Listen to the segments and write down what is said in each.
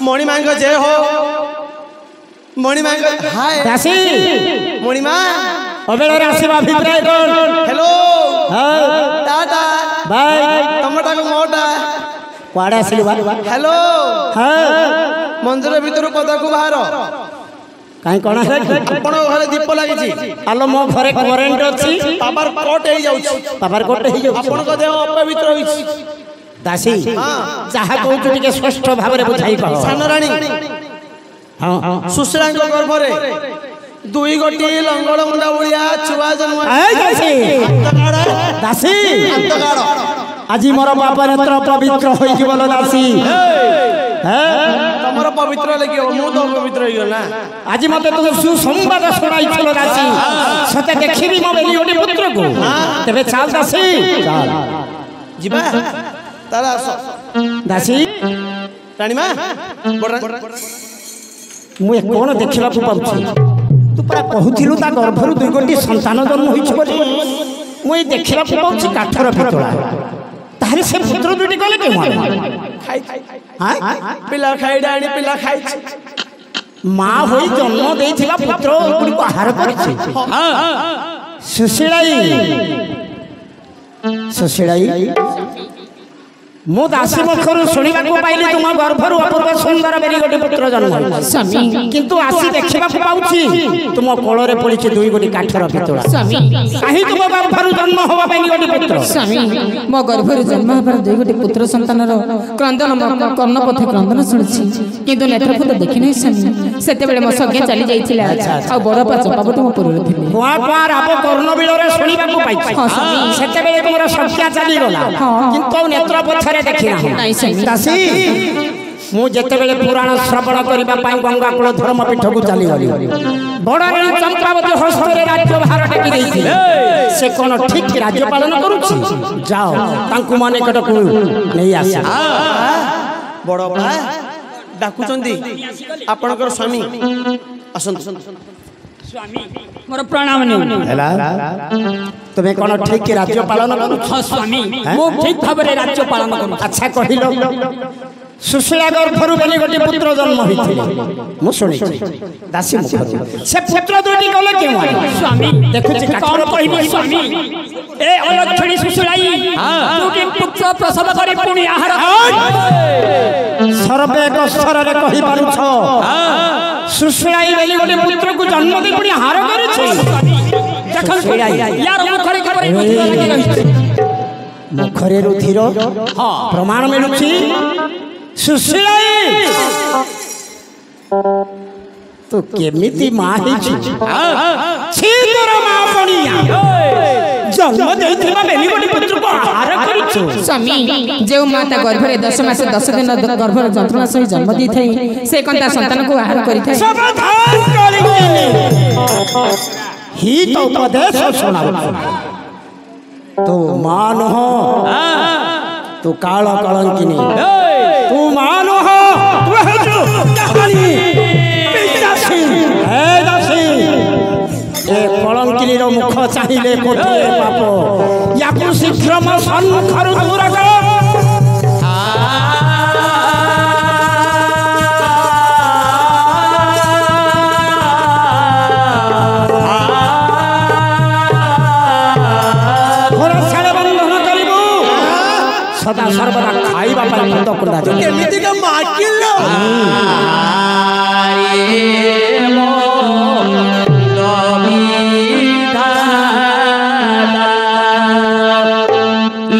मणिमा जय हो मणिमा हाय दासी मणिमा अबेला रासिबा भितरे कोन हेलो हां टाटा बाय टमाटा को मोटा कुआडे आसिलु बा हेलो हां मंदिर भीतर पदा को बाहर काई कोन है आपण घरे दीप लागि छी आलो मो घरे करेंट अछि पावर कट हे जाउ पावर कट हे जाउ आपण को देह अपवित्र होई छी दासी चाहा कहू टिके स्पष्ट भाव रे बुझाई कह सान रानी हां सुश्रां को गर्भ रे दुई गोटी लंगड़ मुंडा बुलिया छुआ जन्म दासी आज मोर बापा नेत्र पवित्र होई जीवल दासी तमरो पवित्र लगी मु तो पवित्र होई गला आज मते तू सुसंवाद सुनाई छलो दासी सते देखिबी मो बेली ओडी पुत्र को तबे चाल दासी चाल जीवा तारा दासी रानी मां मु कोन देखिबा को पाउछी तू परा कहूथिलु ता गर्भरु दुई गोटी संतान जन्म होई छ बोली मु देखिबा को पाउछी काठर पितोळा तारे से पुत्र दुटी गले के खाई हां पिला खाई डाणी पिला खाई मां होई जन्म देइथिला पुत्र गुडी को आहार करछि हां सुशीलाई मु दासी मुखरु सुनिबा को पाइली तुम गर्भरु अपूर्व सुंदर बेरी गोटी पुत्र जन्म स्वामी किंतु आसी देखिबा को पाउछि तुम कोळ रे पड़िछि दुई गोटी काठर पितोळा स्वामी काहे तुम गर्भरु जन्म होबा बेरी गोटी पुत्र स्वामी मो गर्भरु जन्म होबार दुई गोटी पुत्र संतानर क्रंदन कर्ण पथे क्रंदन सुनिछि किंतु नेत्रपथ देखि नै स्वामी सेते बेले मो सगे चली जाइथिला आ बड़ पा चपाबत मो पुरु थिले कुआ कुआ राब कर्ण बिल रे सुनिबा को पाइछि सेते बेले तुमरा सख्या चली गला किंतु नेत्रपथ दासी मु जेते बेले पुराण श्रवण करबा पई गंगा कुल धर्म पीठ को चली गली बड़ रानी चंपावती हस्त रे राज्य भार टेकी देइथि से कोन ठीक राज्य पालन करूछि जाओ तांकु माने कट को नै आसी बड़ बा डाकुचंदी आपनकर स्वामी आसन स्वामी मोर प्रणाम ने हैला तबे कोन ठीक राज्य पालन करू हां स्वामी मो ठीक भाव रे राज्य पालन करू अच्छा कहिलो सुशीला गर्भरु बेली गोटी पुत्र जन्म होइथिले मु सुनि दासी मुखरु से पुत्र दुटी गले के स्वामी देखुछि कौन कहिबे स्वामी ए अलक्षणी सुशीलाई दुटी पुत्र प्रसव करी पुनी आहार सर्वे गस्तर रे कहि पारु छ सुशीलाई बेली गोटी पुत्र को जन्म दे पुनी आहार करू छ यार मुखरे खबर लगी रही मुखरे रुधिर हां प्रमाण मिलुछि सुशीलाई तो केमिति मा हे छी तोर मा बनिया जन्म देथिबा बेली गोटी पुत्र को आहार करू स्वामी जेउ माता गर्भरे 10 मास 10 दिन गर्भर जंत्रणा सही जन्म दी थई से कंता संतान को आहार करी थई समाधान करी ही तो उपदेश सुनाओ तो मान हो तू काल कलंकिनी तू मान हो तू है जो कहानी पितासी है दासी ए कलंकिनी रो मुख चाहिए कोठे पाप याकु शीघ्र म सन्मुखरु दूर कर सदा सर्वदा खाइबा पर भूत कुंडा केमिति का माकिल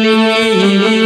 ली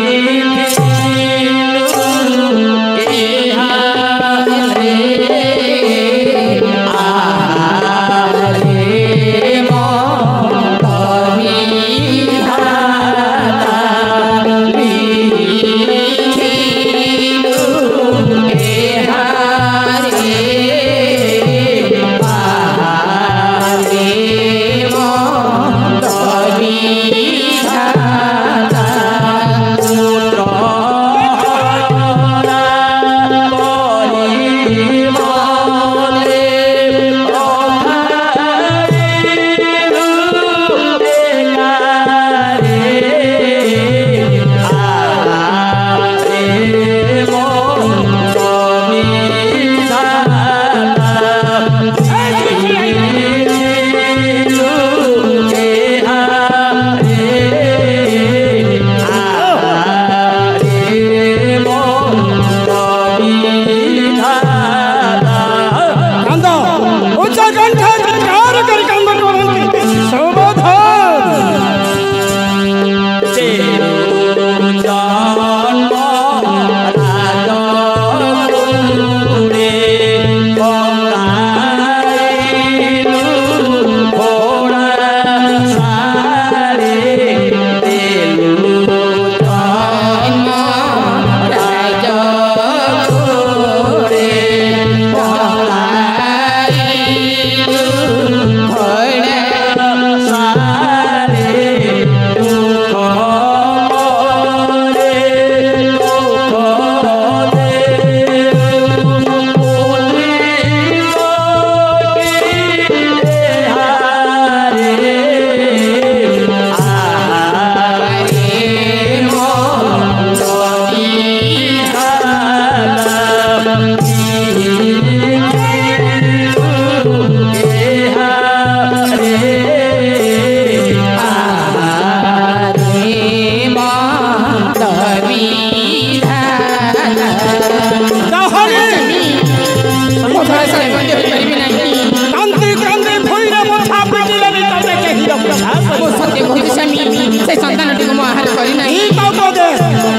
से संतान टी को आहार करी नहीं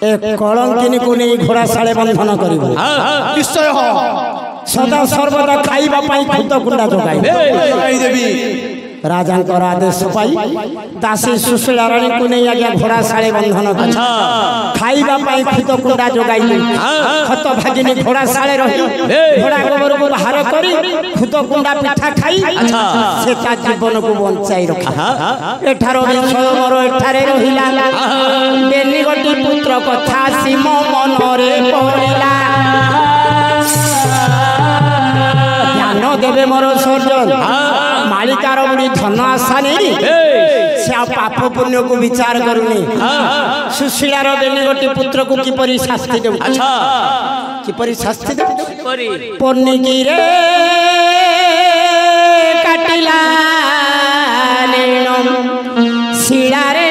कलंकिनी को नहीं घोड़ा साड़े बंधन कर निश्चय सदा सर्वदा खाइबा पाई खुद कुंडा जोगाई राजा आदेश पाई दासी सुशीला रानी को नहीं आज्ञा घोड़ा साड़े बंधन कर खाइबा पाई खुद कुंडा जोगाई खत भागिनी घोड़ा साड़े रही घोड़ा गोबर को बाहर करी खुद कुंडा पिठा खाई से ता जीवन को बंचाई रखा एठार विषय मोर एठारे रहिला बेनी गोटी पुत्र कथा सिम मन रे पड़िला ध्यान देवे मोर सर्जन मालिकार बुढ़ी धन आशा नहीं से पाप पुण्य को विचार करूनी सुशीलार बेनी गोटी पुत्र को किपरि शास्ति देव किपरि शास्ति देव पन्निकी रे काटिला शिला रे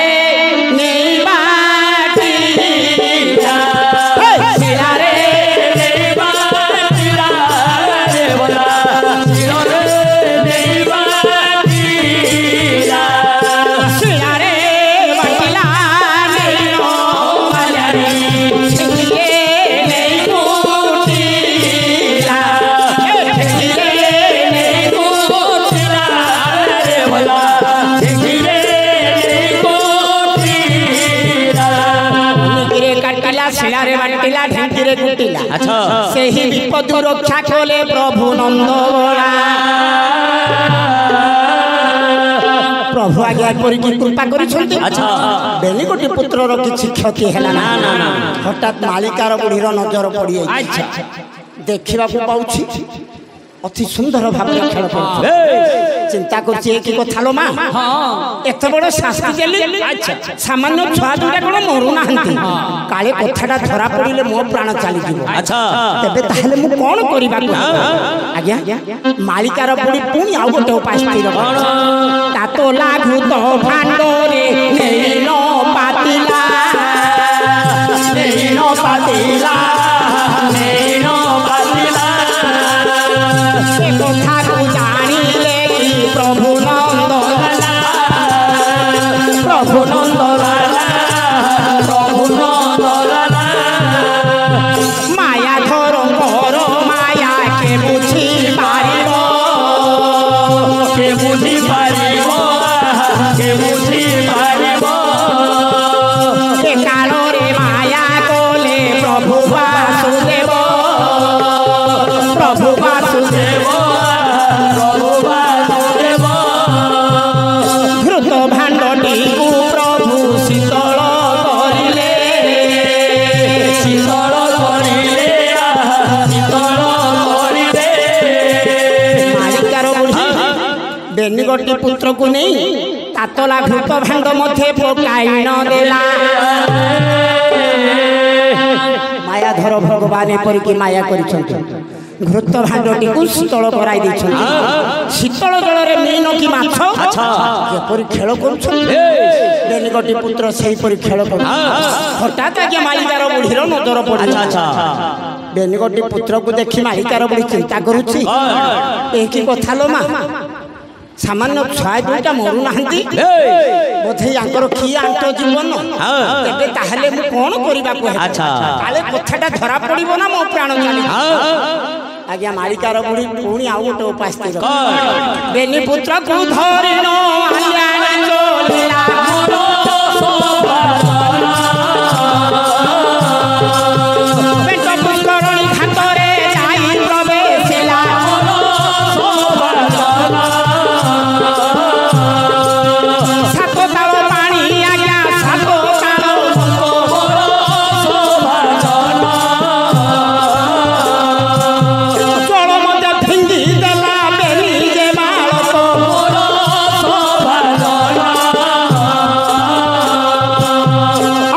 से ही विपद रक्षा कले प्रभु नंदबरा प्रभु आज्ञा करिकी कृपा करिसंती बेनी गोटी पुत्रर किछि क्षति हैला ना हठात मालिकार बुढ़ीर नजर पड़ी देखा पाऊँ अति सुंदर भाव खेल चिंता कर कथा लो माँ एत बड़ शास्ति देली सामान्य छुआ दुटा कौन मरुना काले कथाटा धरा पड़े मो प्राण चली तेरे ताहले मु कौन करवा आज्ञा मालिकार बुढ़ी पुणी आउ गोटे उपाय स्थिर तातो लागू तो भांडरे नेनो पातिला नेनो पातिला नेनो पातिला कथा को जानिले प्रभु नंदलाला प्रभु नंदलाला प्रभु नंदलाला माया धर कर माया के बुझी पारिबो के बुझी पारिबो के बुझी पारिबो ए कालो रे माया कोले प्रभु वासुदेव प्रभु वासुदेव प्रभु वासुदेव घृत भांडटी को प्रभु शीतल करिले शीतल करिले शीतल करिले मालिकार बुढ़ी बेनी गोटी पुत्र को नहीं तातला घृत भांड मध्य पकाई न देला मायाधर भगवान एपरिकी माया करिछंती घृत भांडटी को शीतल कराई शीतल जल କି ମାଛ ଯେପରି ଖେଳ କରୁଛନ୍ତି ବେନିଗଟି ପୁତ୍ର ସେହିପରି ଖେଳ କରୁଛନ୍ତି। ହଠାତ୍ ଆଜ୍ଞା ମାଳିକାର ବୁଢ଼ୀର ନଜର ପଡ଼ିଲା। ବେନିଗଟି ପୁତ୍ରକୁ ଦେଖି ମାଳିକାର ବୁଢ଼ୀ ଚିନ୍ତା କରୁଛି ଏ କି କଥା ଲୋ ମା, ସାମାନ୍ୟ ଛୁଆ ଦୁଇଟା ମରୁନାହାନ୍ତି, ବୋଧେ ୟାଙ୍କର କି ଆଣ୍ଟ ଜୀବନ, ତେବେ ତାହେଲେ ମୁଁ କଣ କରିବାକୁ ହେବ? କାଳେ କଥାଟା ଧରା ପଡ଼ିବ ନା ମୋ ପ୍ରାଣ ଚାଲିବ। ଆଜ୍ଞା ମାଳିକାର ବୁଢ଼ୀ ପୁଣି ଆଉ ଗୋଟେ ଉପାୟ ସ୍ଥିର ବେନି ପୁତ୍ରକୁ ଧରିଣ ପେଟ ପୁଷ୍କରଣୀ ଘାଟରେ ଯାଇ ପ୍ରବେଶିଲା। ସାତ ତାଳ ପାଣି ଆଜ୍ଞା ସାତ ତାଳ ଜଳ ମଧ୍ୟ ଫିଙ୍ଗି ଦେଲା ବେନି ଯେ ବାଳକ।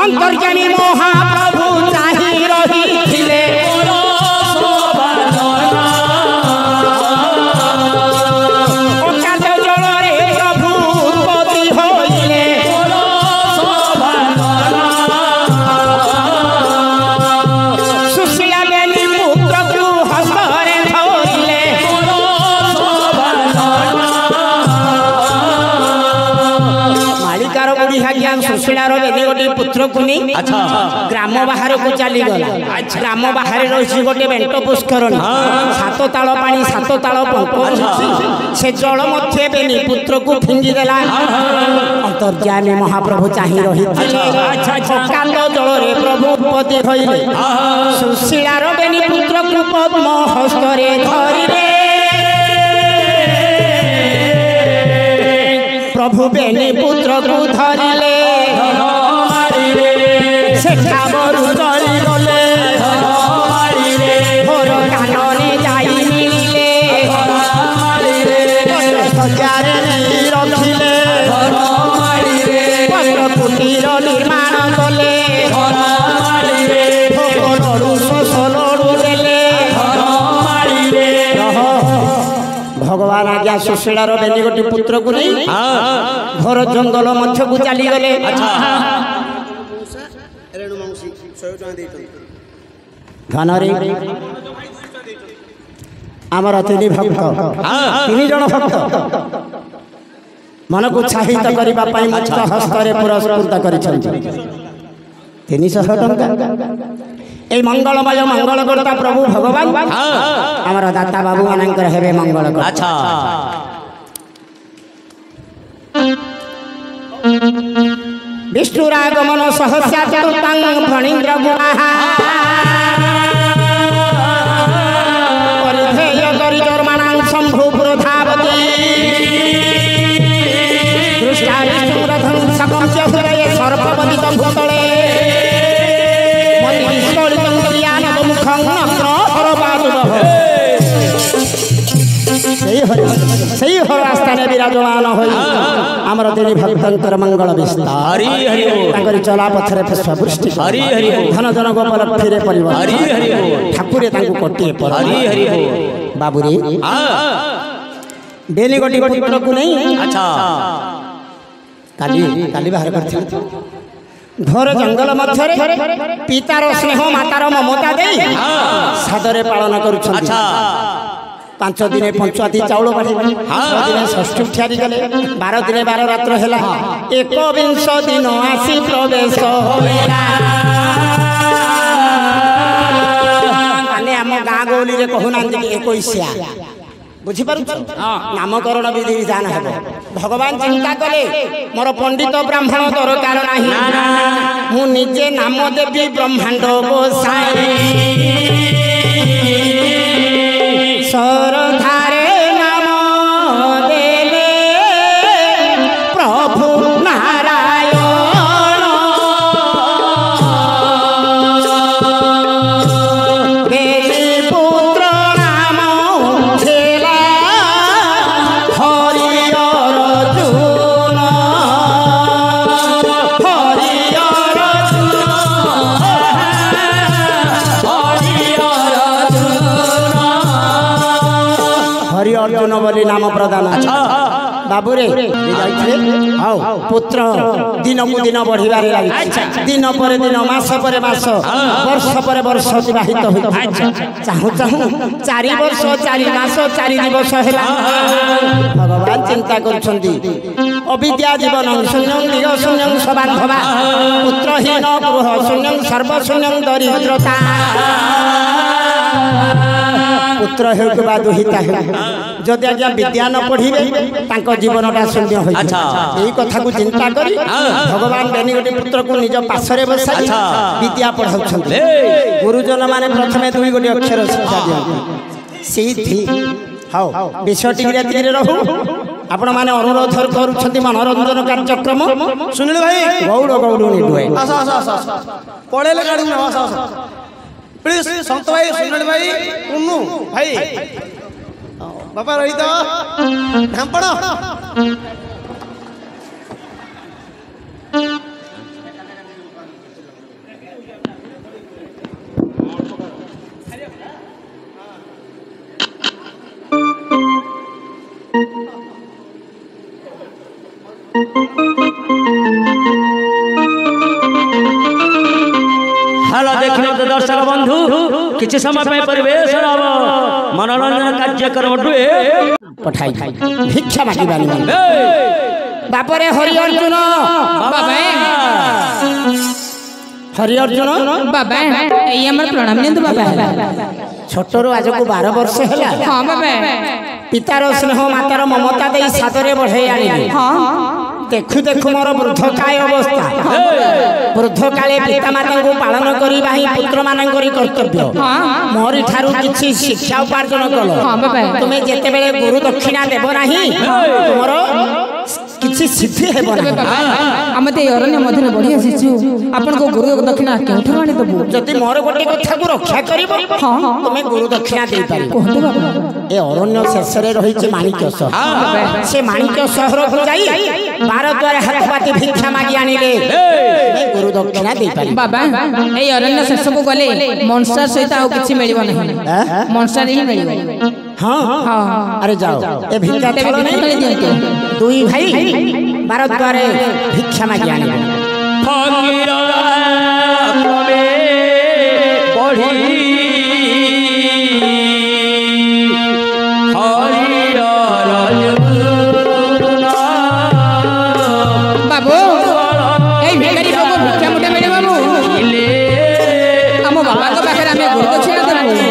ଅନ୍ତର୍ଯାମୀ ମହାପ୍ରଭୁ ଚାହିଁ ରହିଥିଲେ। ଅକାଶ ଜଳରେ ପ୍ରଭୁ ଉତ୍ପତ୍ତି ହୋଇଲେ। ସୁଶୀଳା ବେନି ପୁତ୍ରକୁ ହସ୍ତରେ ଧରିଲେ। ମାଳିକାର ବୁଢ଼ୀ ଆଜ୍ଞା ସୁଶୀଳାର ବେନି ଗୋଟିଏ ପୁତ୍ରକୁ ନେଇ ଗ୍ରାମ ବାହାରକୁ ଚାଲିଗଲା। ଗ୍ରାମ ବାହାରେ ରହିଛି ଗୋଟେ ବେଣ୍ଟ ପୁଷ୍କରଣୀ, ସାତ ତାଳ ପାଣି ସାତ ତାଳ ପଙ୍କ ରହିଛି। ସେ ଜଳ ମଧ୍ୟ ବେନି ପୁତ୍ରକୁ ଫିଙ୍ଗିଦେଲା। ଅନ୍ତର୍ଯାମୀ ମହାପ୍ରଭୁ ଚାହିଁ ରହିଥିଲେ। ଅକାନ୍ତ ଜଳରେ ପ୍ରଭୁ ଉତ୍ପତ୍ତି ହୋଇଲେ। ସୁଶୀଳାର ବେନି ପୁତ୍ରକୁ ପଦ୍ମ ହସ୍ତରେ ଧରିଲେ। ପ୍ରଭୁ ବେନି ପୁତ୍ରକୁ ଧରିଲେ। ସେଠା ବରୁ ଚଳିଗଲେ। ଭୋର କାନରେ ଯାଇ ମିଳିଲେ। ସଜାରେ ନେଇ ରଖିଲେ। ପତ୍ର କୁଟୀର ନିର୍ମାଣ କଲେ। ଭୋଗ ଲଡୁ ଶୋଷ ଲଡୁ ଦେଲେ। ଭଗବାନ ଆଜ୍ଞା ସୁଶୀଳାର ବେନିଗଟି ପୁତ୍ରକୁ ନେଇ ଘର ଜଙ୍ଗଲ ମଧ୍ୟକୁ ଚାଲିଗଲେ। ଧନରେ ଆମର ତିନି ଭକ୍ତ, ତିନି ଜଣ ଭକ୍ତ ମନକୁ ଉତ୍ସାହିତ କରିବା ପାଇଁ ମୁକ୍ତ ହସ୍ତରେ ପୁରସ୍କୃତ କରିଛନ୍ତି 300 ଟଙ୍କା। এই মঙ্গলময় মঙ্গল কর্তা প্রভু ভগবান আমার দাতা বাবু মানଙ୍କର হেবে মঙ্গল কর্তা। আচ্ছা বিষ্ণুরাগমন সহস্রা চতুর্থাং ফণীন্দ্র গুণাঃ পরিধেয় গরিজর্মাণাং শম্ভু প্রধাবতী দৃষ্টা বিষ্ণুরথং সকম্প্য হৃদয়ে সর্বপদিতং ভূতলে সেই হর আস্থানে বিরাজমান হই আমার তিনি ভক্তঙ্কর মঙ্গল বিস্তার তাঙ্করি চলা পথরে পুষ্পবৃষ্টি ধন জন গোপাল ফিরে পরিব ঠাকুরে তাঙ্কু কোটিয়ে পর বাবুরে বেনিগটি পুত্রକୁ ନେଇ କାଲି ବାହାର କରିଥିଲେ। ଘୋର ଜଙ୍ଗଲ ମଧ୍ୟରେ ପିତାର ସ୍ନେହ ମାତାର ମମତା ଦେଇ ସାଦରେ ପାଳନ କରୁଛନ୍ତି। 5 ଦିନେ ପଞ୍ଚୁଆତି ଚାଉଳ ବାଢ଼ିଲେ, 6 ଦିନେ ଷଷ୍ଠୀ ଉଠିଆରି ଗଲେ, 12 ଦିନେ 12 ରାତ୍ର ହେଲା, 21 ଦିନ ଆସି ପ୍ରବେଶ ହେଲା। ମାନେ ଆମ ଗାଁ ଗହଳିରେ କହୁନାହାନ୍ତି କି 21 ବୁଝିପାରୁଛ? ନାମକରଣ ବିଧି ବିଧାନ ହେବ। ଭଗବାନ ଚିନ୍ତା କଲେ ମୋର ପଣ୍ଡିତ ବ୍ରାହ୍ମଣ ଦରକାର ନାହିଁ, ମୁଁ ନିଜେ ନାମ ଦେବି ବ୍ରହ୍ମାଣ୍ଡ ଗୋସାଇଁ। ସରଧାରେ ନାମ ଦେଲେ ପ୍ରଭୁ ନାରାୟଣ। ବେନି ପୁତ୍ର ନାମ ଥିଲା ହରି ଅର୍ଜୁନ। ହରି ଅର୍ଜୁନ হরি অর্জুন বলি নাম প্রদান। बाबूरे हाउ पुत्र दिन को दिन बढ़िबारे लागि दिन पर दिन मास पर मास वर्ष पर वर्ष अतिबाहित होई चाहू चाहू 4 वर्ष 4 मास 4 दिवस हेला भगवान चिंता करछंती अविद्या जीवन शून्यं दिग शून्यं सबांधवा पुत्रहीन गृह शून्यं सर्व शून्यं दरिद्रता पुत्र हेउ के बाद हिता हेउ जदि आज्ञा विद्या न पढ़िबे तांको जीवनटा शून्य होई एही कथा को चिंता करी भगवान बेनिगोटी पुत्र को निज पासरे बसाई विद्या पढ़ाउछन्ते गुरुजन माने प्रथमे 2 गोटी अक्षर शिक्षा दियन्ते सिद्धि हाउ विषय टिरे टिरे रहू आपण माने अनुरोध करूछन्ती मनोरंजन कार्यक्रम सुनिल भाई गौड़ गौड़ुनी दुए आसा पळेले गाडी न आसा प्लीज संत भाई सुनिल भाई उन्नु भाई बाबा रही तो ढांपण हेलो देखने तो दर्शक बंधु किसी समय परिवेश मनोरंजन कार्यक्रम पठाई भिक्षा मागी बानी बापरे हरि अर्जुन हरि अर्जुन बाबा एई हमर प्रणाम निंदु बाबा छोटरो आज को 12 वर्ष हैला हां बाबा पितार स्नेह मातार ममता देई सादरे बढ़ाई आनी हां देखु देखु मोर वृद्ध काय अवस्था वृद्ध काले पिता माता को पालन करिबा ही पुत्र मानकर कर्तव्य मोरी ठारू किछि शिक्षा उपार्जन कलो तुमे जेते बेले गुरु दक्षिणा देबो नाही तुमर किछि सिद्धि हेबो नाही हमते अरण्य मधुर बढ़ी आसीछु आपन को गुरु दक्षिणा केउठा आनी दबु जति मोर गोटे कथा को रक्षा करिबो तुमे गुरु दक्षिणा देई पारिबो ए अरण्य शेषरे रहिछि माणिक्य सहर से माणिक्य सहर को जाई 12 द्वार हाथ पाती भिक्षा मागी आनिले गुरु दक्षिणा देई पारि बाबा ए अरण्य शेष को गले मनसा सहित आ किछि मिलिबो नाही मनसा रे मिलिबो हां हां अरे जाओ ए भिक्षा थलो नहीं दुई भाई 12 द्वार भिक्षा मागी आनिले फकीर क्रमे बढ़ी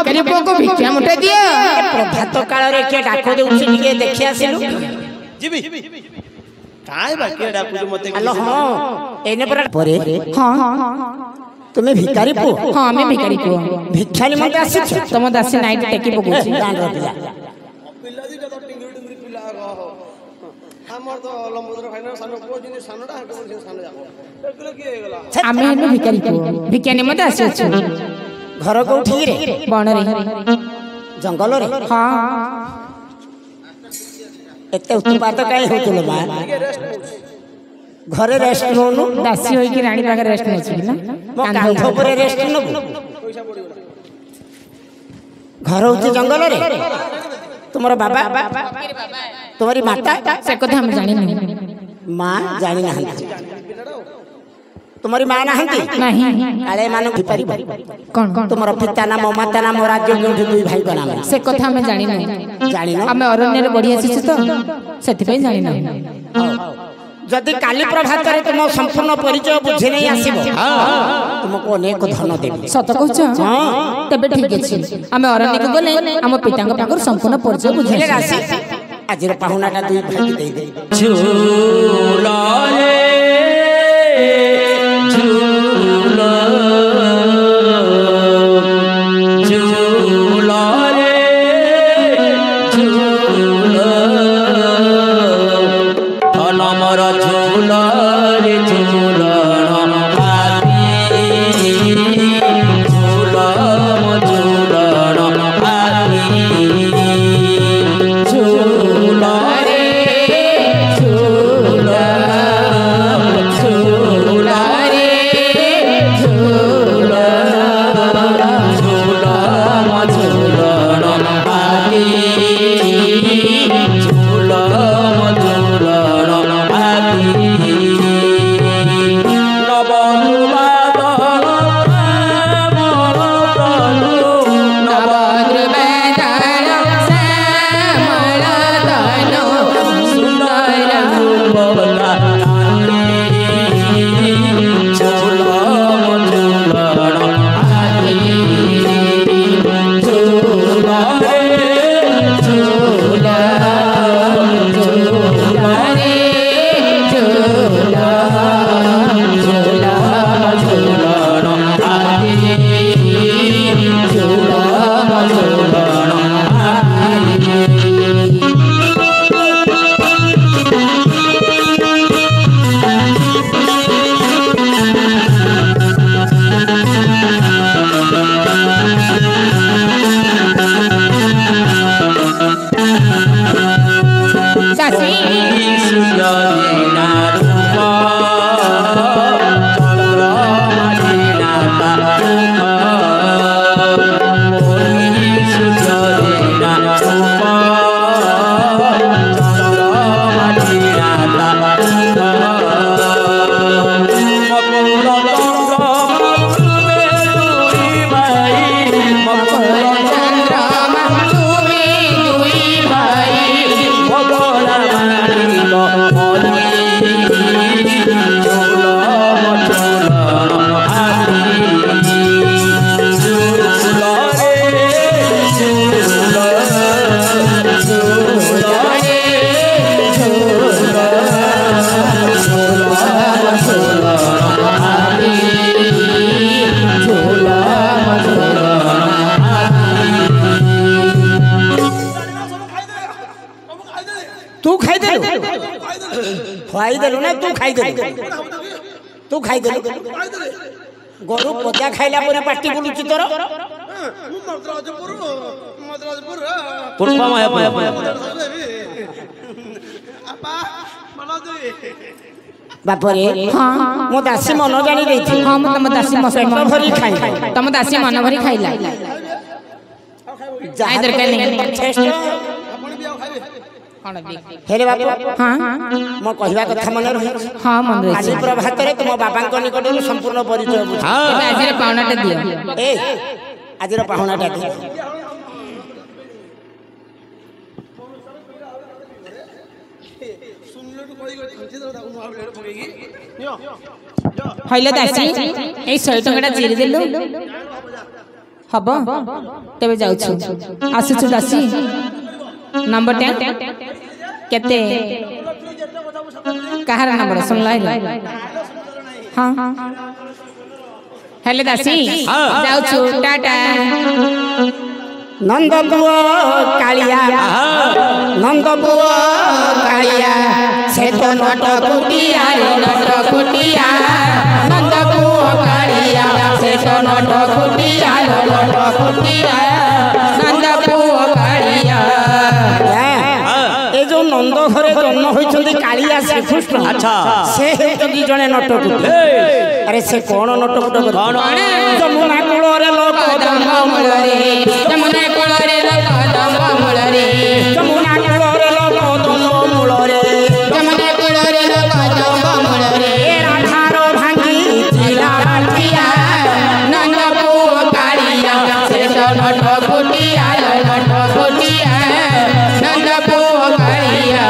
ଭିକାରୀ ପୁଅକୁ ଭିକ୍ଷା ମୁଠେ ଦିଅ। ପ୍ରଭାତ କାଳରେ କିଏ ଡାକ ଦେଉଛି ଟିକେ ଦେଖି ଆସିଲୁ। ଯିବି କାଇଁ ବାକି ଡାକୁଛୁ ମତେ? ଆଲୋ ହଁ ଏଇନେ ପରେ ହଁ ତୁମେ ଭିକାରୀ ପୁଅ? ହଁ ଆମେ ଭିକାରୀ ପୁଅ। ଭିକ୍ଷା ନିମନ୍ତେ ଆସିଛ? ତମ ଦାସୀ ନାଇଟ୍ ଟେକି ପକଉଛି। ଗାଁର ପିଲା ପିଲା ଦିଟା ତ ଟିଙ୍ଗିରି ଟିଙ୍ଗିରି ପିଲା ଆମର ତ ଲମ୍ବୋଦର ଖାଇନା ସାନ ପୁଅ ଯେମିତି ସାନଟା ସାନ ଯାକ ଦେଖିଲେ କିଏ ହେଇଗଲା? ଆମେ ହେଲୁ ଭିକାରୀ ପୁଅ, ଭିକ୍ଷା ନିମନ୍ତେ ଆସିଅଛୁ। ଘର କୋଉଠିରେ? ବଣରେ। ଜଙ୍ଗଲରେ? ହଁ ଏତେ ଉତ୍ପାତ କାହିଁ ହଉଥିଲ ମା? ଘରେ ରେଷ୍ଟ ନଉନୁ? ଦାସୀ ହୋଇକି ରାଣୀ ପାଖରେ ରେଷ୍ଟ ନେଉଛି ନା? ମୋ କାନ୍ଧ ଉପରେ ରେଷ୍ଟ ନବୁ? ଘର ହଉଛି ଜଙ୍ଗଲରେ? ତୁମର ବାବା ତୁମରି ମାତା? ସେ କଥା ଆମେ ଜାଣିନୁ। ମା ଜାଣି ନାହାନ୍ତି? ତୁମରି ମା ନାହାନ୍ତି? ନାହିଁ। କାଳେ ଏମାନଙ୍କୁ ପାରିବ? କଣ ତୁମର ପିତା ନାମ ମାତା ନାମ ରାଜ୍ୟ କେଉଁଠି ଦୁଇ ଭାଇଙ୍କ ନାମ? ସେ କଥା ଆମେ ଜାଣିନୁ। ଜାଣିନ? ଆମେ ଅରଣ୍ୟରେ ବଢି ଆସିଛୁ ତ ସେଥିପାଇଁ ଜାଣିନୁ। ଯଦି କାଲି ପ୍ରଭାତରେ ତୁମ ସମ୍ପୂର୍ଣ୍ଣ ପରିଚୟ ବୁଝି ନେଇ ଆସିବ ତୁମକୁ ଅନେକ ଧନ ଦେବି। ସତ କହୁଛ? ତେବେ ଠିକ ଅଛି, ଆମେ ଅରଣ୍ୟକୁ ଗଲେ ଆମ ପିତାଙ୍କ ପାଖରୁ ସମ୍ପୂର୍ଣ୍ଣ ପରିଚୟ ବୁଝି ଆସି ଆଜିର ପାହୁଣାଟା ଦୁଇ ଭାଇକି ଦେଇଦେ। ଖାଇଦେଲୁ ନା ତୁ ଖାଇଦେଲୁ? ତୁ ଖାଇଦେଲୁ? ଗରୁ ପଜା ଖାଇଲା ପରେ ପାଟି ବୁଲୁଛି ତୋର? ବାପରେ ମୋ ଦାସୀ ମନ ଜାଣି ଦେଇଛି। ହଁ ମୁଁ ତମ ଦାସୀ ପେଟ ଭରି ଖାଇଲା। ତମ ଦାସୀ ମନ ଭରି ଖାଇଲା। ହେଲେ ବାପା ମୋ କହିବା କଥା ମନେ ରହିଛି? ହଁ ମନେ ରହିଛି। ଆଜି ପ୍ରଭାତରେ ତୁମ ବାବାଙ୍କ ନିକଟରୁ ସମ୍ପୂର୍ଣ୍ଣ ପରିଚୟ ବୁଝ। ଆଜିର ପାଉଣାଟା ଦିଅ। ଏ ଆଜିର ପାହୁଣାଟା ଦିଅ। ହଇଲେ ଦାସୀ ଏଇ 100 ଟଙ୍କାଟା ଚିରି ଦେଲୁ। हब तेबे जाउछु आसुछु दासी नंबर 10 केते कहार नंबर सुन लाई हां हेले दासी जाउछु टाटा नंद पुआ कालिया नंद पुआ कालिया से तो नट कुटिया नट कुटिया नंद पुआ कालिया से तो नट कुटिया नट कुटिया नंद पुआ कालिया ए जो नंद घरे जन्म होइछन्ती कालिया श्रीकृष्ण अच्छा से हेउछन्ती जने नटकुट अरे से कोन नटकुट कोन जमुना कूଳରେ लोक दंग मूଳରେ जमुना कूଳରେ लोक दंग मूଳରେ जमुना कूଳରେ लोक दंग मूଳରେ जमुना कूଳରେ लोक दंग मूଳରେ राधार भांगी जिला बाटिया नंद पुआ कालिया से तो नट कुटिया नंद पुआ कालिया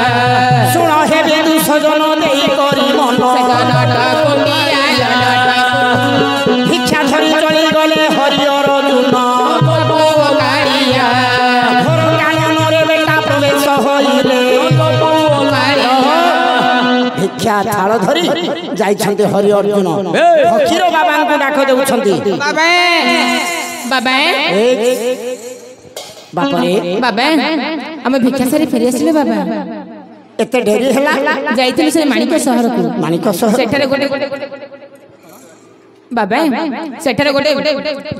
सुन हे बिदु सजन देई करी मन भिक्षा धरी चली गले हरिहर जुन घोर काननरे बेटा प्रवेश होइले भिक्षा थाल धरी जाइछन्ते हरि अर्जुन फकीर बाबांको डाक देउछन्ती बाबा बाबा बापरे बाबा हम भिक्षा सारी फेरी आसिले बाबा एते डेरी हला जाइथिलि से माणिक शहर को माणिक शहर सेठारे गोटे बाबा सेठारे गोटे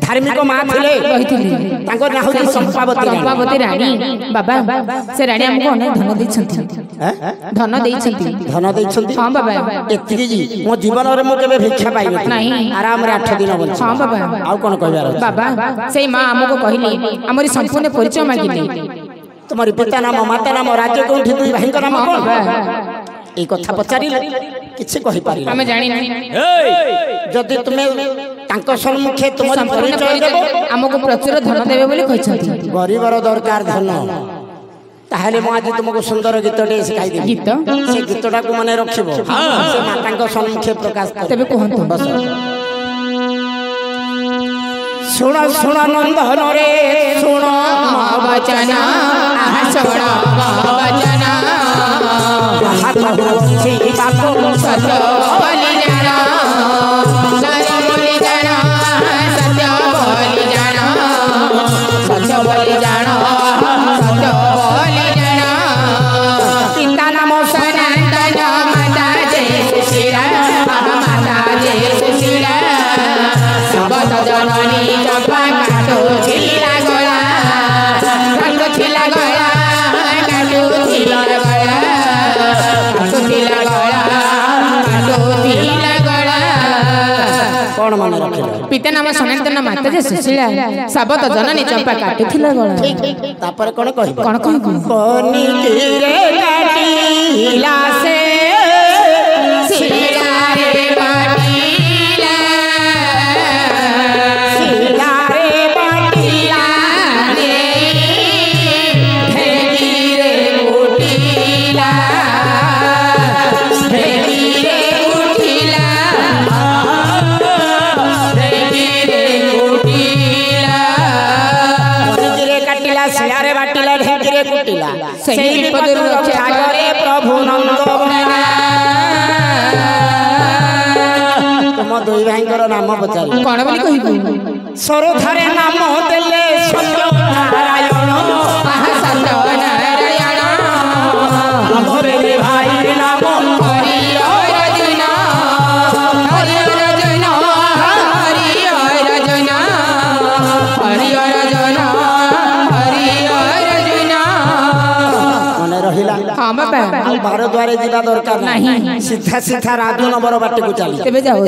धार्मिक मां थिले कहिथिलि तांको ना होती चंपावती रानी बाबा से रानी हमको अनेक धन दैछन्ती धन दैछन्ती धन दैछन्ती हां बाबा एतिकी जी मो जीवन रे मो केबे भिक्षा पाइ नहीं आराम रे 8 दिन बोल हां बाबा आउ कोन कहबार बाबा सेई मां हमको कहली हमरी संपूर्ण परिचय मागिले तुम्हारी पिता नाम माता नाम राज्य कोठी दुई भाई नाम कोन ए कथा पचारिले किछि कहि पारि हमें जानि नहीं जदि तुमे तांको सम्मुखे तुमर संपूर्ण परिचय देबो हमको प्रचुर धन देबे बोली कहिसथि गरीबर दरकार धन ताहले मो आज तुमको सुंदर गीतटे सिखाई देबी गीत से गीतटा को माने रखिबो से मातांको सम्मुखे प्रकाश कर तबे कहंतु बस सुन सुन नंदन रे सुन वचन सुन वचन हाथ से बाको सत्य बोली जाना सत्य बोली जाना सत्य बोली जाना सत्य बोली जाना सत्य बोली जाना पिता नाम सनातन माता जय सुशीला माता जय सुशीला सबत जननी चंपा काटो छिला गला काटो छिला गला काटो छिला गला काटो छिला गला काटो छिला गला कौन माने रखिलो पिता नाम सनातन माता जय सुशीला सबत जननी चंपा काटो छिला गला तापर कोन कहबो कौन कौन कौन कोनी गिरे काटिला से छिला रे बाटीला सिला रे बाटिला रे भेगी रे उठिला भेगी रे उठिला भेगी रे उठिला कोनी गिरे काटिला सिला रे बाटिला ढेकिरे कुटिला सही विपदुरु रक्षा करे प्रभु नंद तुम दुई भाईଙ୍କର नाम पचारि कौन बोली कहबू सरोधारे नाम देले सत्य नारायण आहा सत्य नारायण हमरे रे भाई नाम हरि अर्जुन हरि अर्जुन हरि अर्जुन हरि अर्जुन हरि अर्जुन मने रहिला हाँ बाबा बार द्वारे जिबा दरकार नहीं। सीधा सीधा राजनगर बाटे को चली तेबे जाओ